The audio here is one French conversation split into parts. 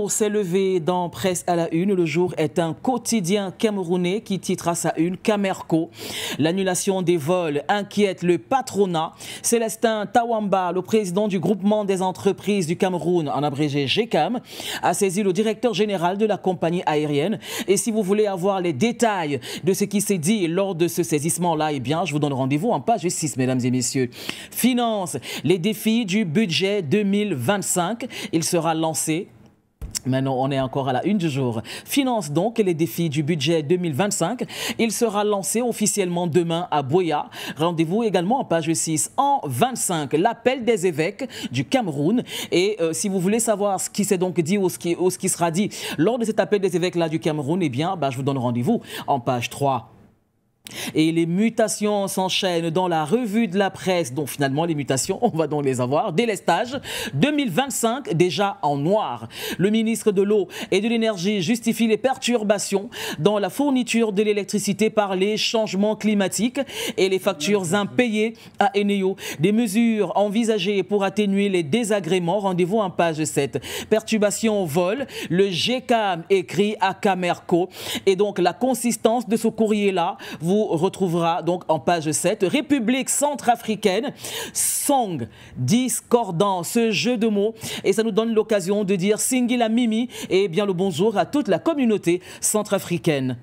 jour s'est levé dans Presse à la Une. Le Jour est un quotidien camerounais qui titre à sa une Camerco. L'annulation des vols inquiète le patronat. Célestin Tawamba, le président du groupement des entreprises du Cameroun, en abrégé GECAM, a saisi le directeur général de la compagnie aérienne. Et si vous voulez avoir les détails de ce qui s'est dit lors de ce saisissement-là, eh bien, je vous donne rendez-vous en page 6, mesdames et messieurs. Finance, les défis du budget 2025. Il sera lancé. Maintenant, on est encore à la une du jour. Finance donc les défis du budget 2025. Il sera lancé officiellement demain à Buea. Rendez-vous également en page 6. En 25, l'appel des évêques du Cameroun. Et si vous voulez savoir ce qui s'est donc dit ou ce qui sera dit lors de cet appel des évêques-là du Cameroun, eh bien, je vous donne rendez-vous en page 3. Et les mutations s'enchaînent dans la revue de la presse. Donc finalement, les mutations, on va donc les avoir. Délestage 2025, déjà en noir. Le ministre de l'Eau et de l'Énergie justifie les perturbations dans la fourniture de l'électricité par les changements climatiques et les factures impayées à Eneo. Des mesures envisagées pour atténuer les désagréments. Rendez-vous en page 7. Perturbations au vol. Le GECAM écrit à Camerco. Et donc la consistance de ce courrier-là, vous retrouvera donc en page 7. République centrafricaine, song, discordant, ce jeu de mots. Et ça nous donne l'occasion de dire Singila Mimi et bien le bonjour à toute la communauté centrafricaine.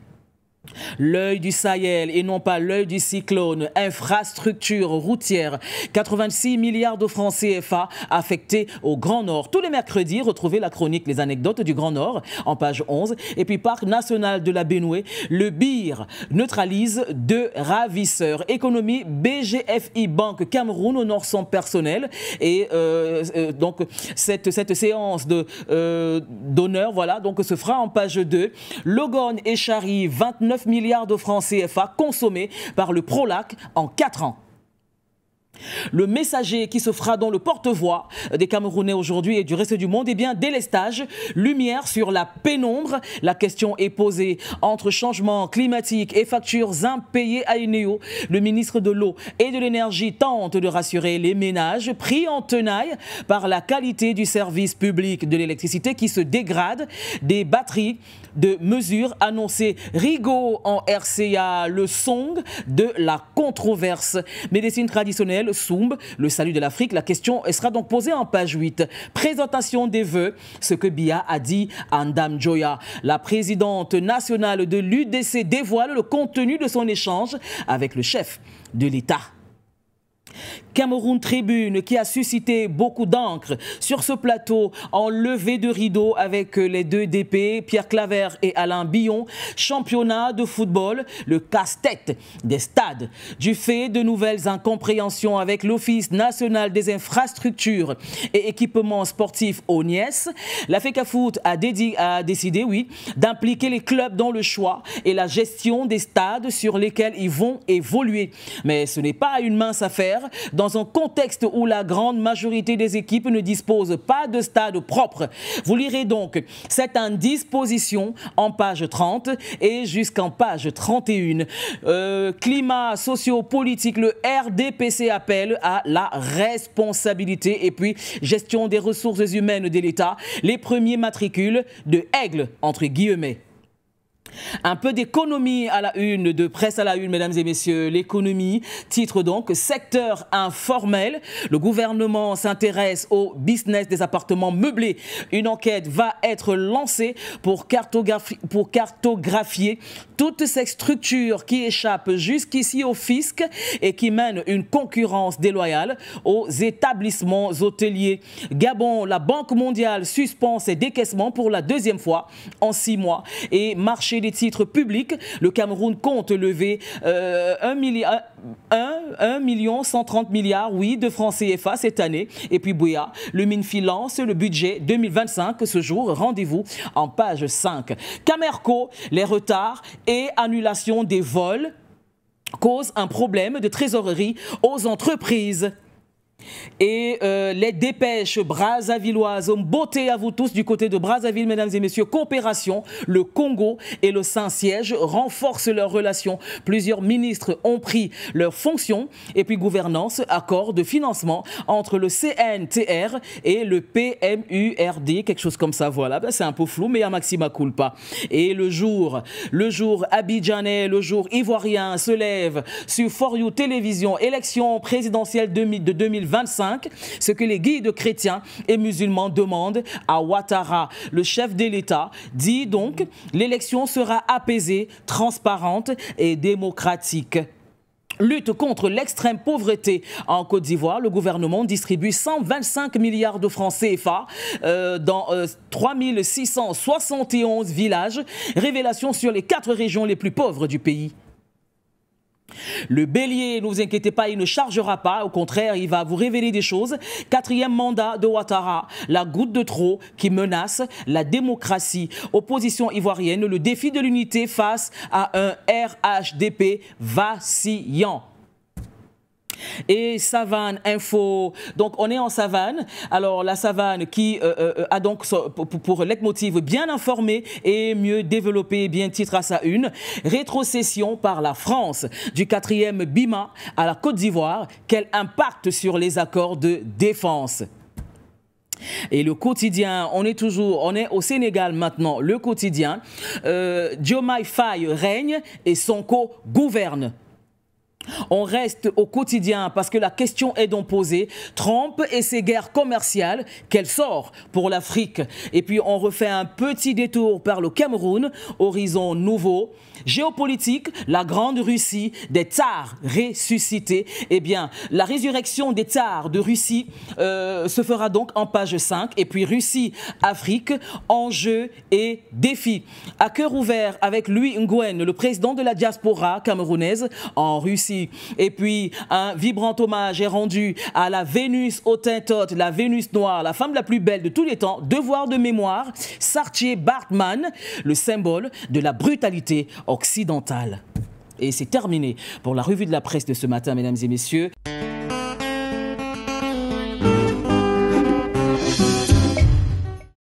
L'œil du Sahel et non pas l'œil du cyclone, infrastructure routière, 86 milliards de francs CFA affectés au Grand Nord. Tous les mercredis, retrouvez la chronique Les anecdotes du Grand Nord en page 11. Et puis Parc national de la Benoué, le BIR neutralise 2 ravisseurs. Économie, BGFI Banque Cameroun honore son personnel. Et donc cette séance d'honneur, voilà, donc se fera en page 2. Logone et Chari, 29 milliards de francs CFA consommés par le Prolac en 4 ans. Le messager qui se fera dans le porte-voix des Camerounais aujourd'hui et du reste du monde, eh bien, délestage, lumière sur la pénombre. La question est posée entre changement climatique et factures impayées à Eneo. Le ministre de l'Eau et de l'Énergie tente de rassurer les ménages pris en tenaille par la qualité du service public de l'électricité qui se dégrade. Des batteries de mesures annoncées Rigaud en RCA, le song de la controverse. Médecine traditionnelle, Soumb, le salut de l'Afrique. La question sera donc posée en page 8. Présentation des vœux, ce que Biya a dit à Ndam Joya. La présidente nationale de l'UDC dévoile le contenu de son échange avec le chef de l'État. Cameroun Tribune qui a suscité beaucoup d'encre sur ce plateau en levée de rideau avec les 2 DP, Pierre Claver et Alain Billon. Championnat de football, le casse-tête des stades. Du fait de nouvelles incompréhensions avec l'Office national des infrastructures et équipements sportifs ONIES, la FECAFOOT a décidé, oui, d'impliquer les clubs dans le choix et la gestion des stades sur lesquels ils vont évoluer. Mais ce n'est pas une mince affaire dans un contexte où la grande majorité des équipes ne disposent pas de stade propre. Vous lirez donc cette indisposition en page 30 et jusqu'en page 31. Climat socio-politique, le RDPC appelle à la responsabilité et puis gestion des ressources humaines de l'État. Les premiers matricules de Aigle, entre guillemets. Un peu d'économie à la une, de Presse à la une, mesdames et messieurs. L'économie, titre donc secteur informel. Le gouvernement s'intéresse au business des appartements meublés. Une enquête va être lancée pour cartographier toutes ces structures qui échappent jusqu'ici au fisc et qui mènent une concurrence déloyale aux établissements hôteliers. Gabon, la Banque mondiale suspend ses décaissements pour la 2e fois en 6 mois. Et marché des titres publics, le Cameroun compte lever 1 130 milliards, oui, de francs CFA cette année. Et puis Buea, le MINFI lance le budget 2025 ce jour. Rendez-vous en page 5. Camerco, les retards et annulation des vols causent un problème de trésorerie aux entreprises. Et les dépêches brassavilloises ont beauté à vous tous du côté de Brazzaville, mesdames et messieurs. Coopération, le Congo et le Saint-Siège renforcent leurs relations. Plusieurs ministres ont pris leurs fonctions. Et puis gouvernance, accord de financement entre le CNTR et le PMURD, quelque chose comme ça, voilà. C'est un peu flou, mais à maxima culpa. Et le jour abidjanais, le jour ivoirien se lève sur For You Télévision, élection présidentielle de 2025, ce que les guides chrétiens et musulmans demandent à Ouattara. Le chef de l'État dit donc l'élection sera apaisée, transparente et démocratique. Lutte contre l'extrême pauvreté en Côte d'Ivoire. Le gouvernement distribue 125 milliards de francs CFA dans 3671 villages. Révélation sur les 4 régions les plus pauvres du pays. Le bélier, ne vous inquiétez pas, il ne chargera pas. Au contraire, il va vous révéler des choses. 4e mandat de Ouattara, la goutte de trop qui menace la démocratie. Opposition ivoirienne, le défi de l'unité face à un RHDP vacillant. Et Savane Info, donc on est en Savane, alors la Savane qui a donc pour leitmotiv bien informé et mieux développé, bien titre à sa une, rétrocession par la France du 4e BIMA à la Côte d'Ivoire, quel impact sur les accords de défense? Et le quotidien, on est au Sénégal maintenant, le quotidien, Diomaye Faye règne et Sonko gouverne. On reste au quotidien parce que la question est donc posée. Trump et ses guerres commerciales, quel sort pour l'Afrique? Et puis on refait un petit détour par le Cameroun, horizon nouveau. Géopolitique, la grande Russie, des tsars ressuscités. Eh bien, la résurrection des tsars de Russie se fera donc en page 5. Et puis Russie-Afrique, enjeux et défis. À cœur ouvert avec Louis Nguyen, le président de la diaspora camerounaise en Russie. Et puis, un vibrant hommage est rendu à la Vénus Hottentote, la Vénus noire, la femme la plus belle de tous les temps. Devoir de mémoire, Saartjie Baartman, le symbole de la brutalité occidentale. Et c'est terminé pour la revue de la presse de ce matin, mesdames et messieurs.